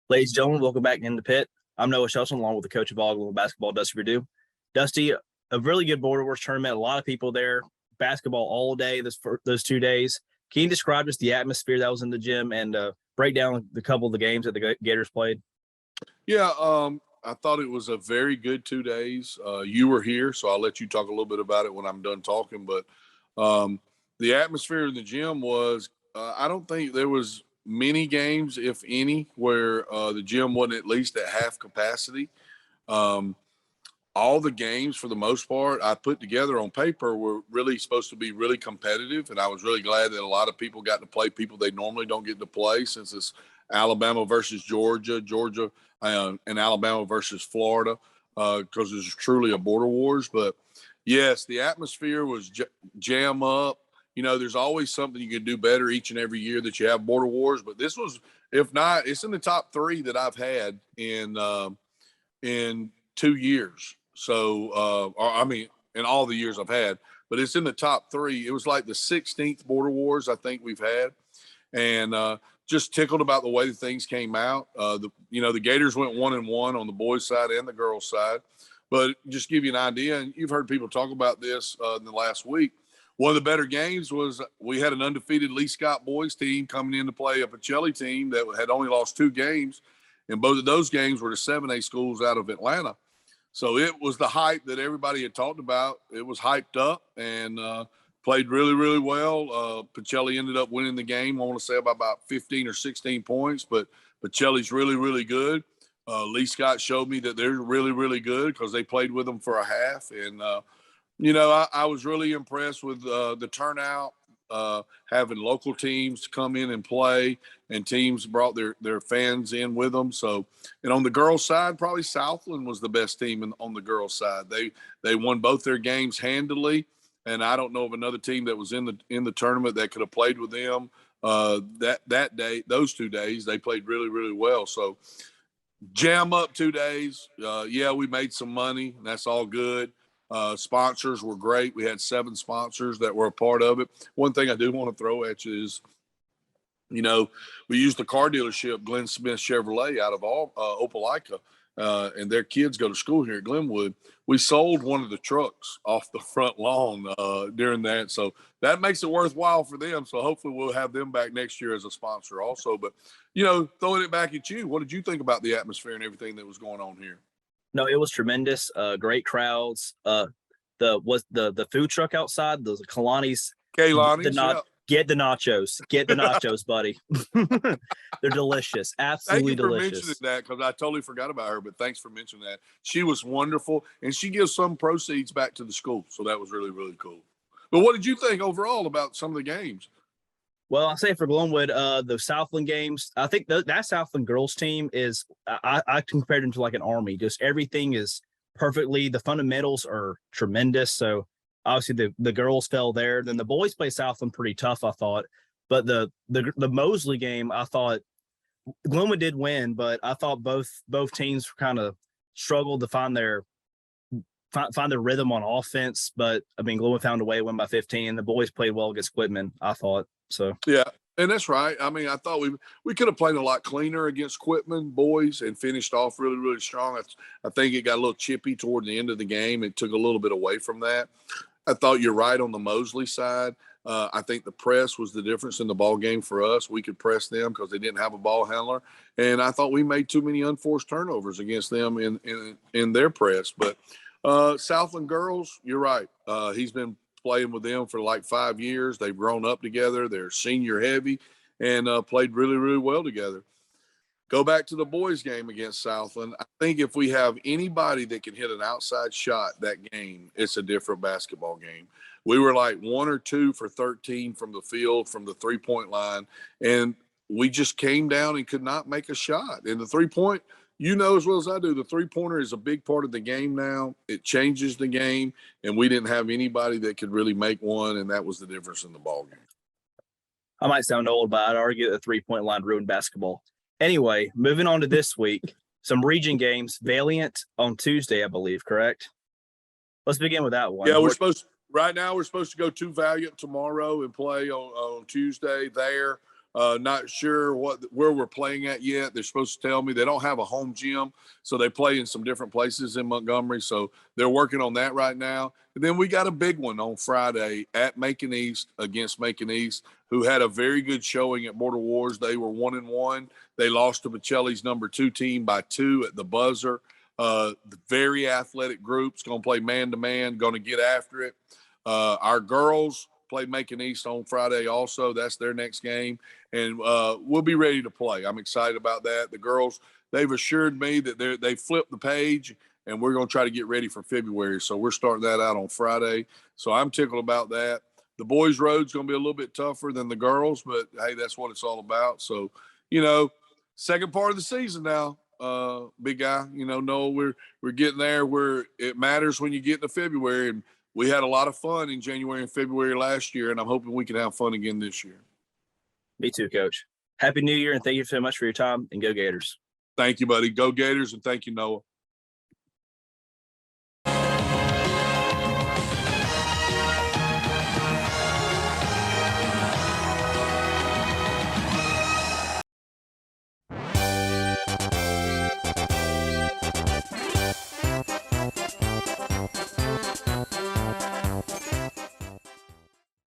Ladies and gentlemen, welcome back in the pit. I'm Noah Shelton, along with the coach of volleyball and basketball, Dusty Purdue. Dusty, a really good Border Wars tournament. A lot of people there, basketball all day those 2 days. Can you describe just the atmosphere that was in the gym and break down the couple of the games that the Gators played? Yeah, I thought it was a very good 2 days. You were here, so I'll let you talk a little bit about it when I'm done talking. But the atmosphere in the gym was, I don't think there was many games, if any, where the gym wasn't at least at half capacity. Um, all the games, for the most part, I put together on paper were really supposed to be really competitive, and I was really glad that a lot of people got to play people they normally don't get to play, since it's Alabama versus Georgia, and Alabama versus Florida, because it's truly a border wars. But yes, the atmosphere was jam up. You know, there's always something you can do better each and every year that you have border wars, but this was, if not, it's in the top three that I've had in 2 years. So, I mean, in all the years I've had, but it's in the top three. It was like the 16th Border Wars I think we've had, and just tickled about the way that things came out. The Gators went 1-1 on the boys' side and the girls' side, but just give you an idea, and you've heard people talk about this in the last week. One of the better games was we had an undefeated Lee Scott boys team coming in to play a Pacelli team that had only lost 2 games, and both of those games were the 7A schools out of Atlanta. So it was the hype that everybody had talked about. It was hyped up and played really, really well. Pacelli ended up winning the game, I want to say, by about 15 or 16 points, but Pacelli's really, really good. Lee Scott showed me that they're really, really good because they played with them for a half. And, I was really impressed with the turnout, having local teams come in and play, and teams brought their fans in with them. So, and on the girls' side, probably Southland was the best team on the girls' side. They won both their games handily, and I don't know of another team that was in the tournament that could have played with them that day. Those 2 days, they played really, really well. So, jam up 2 days. Yeah, we made some money, and that's all good. Sponsors were great. We had 7 sponsors that were a part of it. One thing I do want to throw at you is, we used the car dealership, Glenn Smith Chevrolet, out of Opelika, and their kids go to school here at Glenwood. We sold one of the trucks off the front lawn during that. So that makes it worthwhile for them. So hopefully we'll have them back next year as a sponsor also. But, throwing it back at you, what did you think about the atmosphere and everything that was going on here? No, it was tremendous. Great crowds. The food truck outside, the Kalani's. Kaylani's, yeah. Get the nachos. Get the nachos, buddy. They're delicious. Absolutely delicious. Thank you for mentioning that, because I totally forgot about her, but thanks for mentioning that. She was wonderful, and she gives some proceeds back to the school, so that was really, really cool. But what did you think overall about some of the games? Well, I'll say for Glenwood, the Southland games, I think that Southland girls team is, I compared them to like an army. Just everything is perfectly, the fundamentals are tremendous. So obviously the girls fell there. Then the boys play Southland pretty tough, I thought. But the Mosley game, I thought Glenwood did win, but I thought both teams kind of struggled to find their rhythm on offense. But I mean, Glenwood found a way to win by 15. The boys played well against Quitman, I thought. So yeah, and that's right. I mean, I thought we could have played a lot cleaner against Quitman boys and finished off really, really strong. I think it got a little chippy toward the end of the game. It took a little bit away from that. I thought you're right on the Mosley side. I think the press was the difference in the ball game for us. We could press them because they didn't have a ball handler, and I thought we made too many unforced turnovers against them in their press. But Southland girls, you're right. He's been playing with them for like 5 years. They've grown up together. They're senior heavy and played really, really well together. Go back to the boys game against Southland. I think if we have anybody that can hit an outside shot that game, it's a different basketball game. We were like 1 or 2 for 13 from the field, from the 3-point line, and we just came down and could not make a shot. And the 3-point, as well as I do, the 3-pointer is a big part of the game now. It changes the game, and we didn't have anybody that could really make one, and that was the difference in the ball game. I might sound old, but I'd argue the 3-point line ruined basketball. Anyway, moving on to this week, some region games. Valiant on Tuesday, I believe, correct? Let's begin with that one. Yeah, right now we're supposed to go to Valiant tomorrow and play on Tuesday there. Not sure where we're playing at yet. They're supposed to tell me. They don't have a home gym, so they play in some different places in Montgomery. So they're working on that right now. And then we got a big one on Friday at Macon East against Macon East, who had a very good showing at Border Wars. They were 1-1. They lost to Bocelli's #2 team by 2 at the buzzer. The very athletic group's going to play man-to-man, going to get after it. Our girls play Macon East on Friday also. That's their next game. And we'll be ready to play. I'm excited about that. The girls, they've assured me that they flipped the page, and we're going to try to get ready for February. So we're starting that out on Friday. So I'm tickled about that. The boys' road's going to be a little bit tougher than the girls, but, hey, that's what it's all about. So, second part of the season now, big guy. Noah, we're getting there where it matters when you get into February. And we had a lot of fun in January and February last year, and I'm hoping we can have fun again this year. Me too, Coach. Happy New Year, and thank you so much for your time, and go Gators. Thank you, buddy. Go Gators, and thank you, Noah.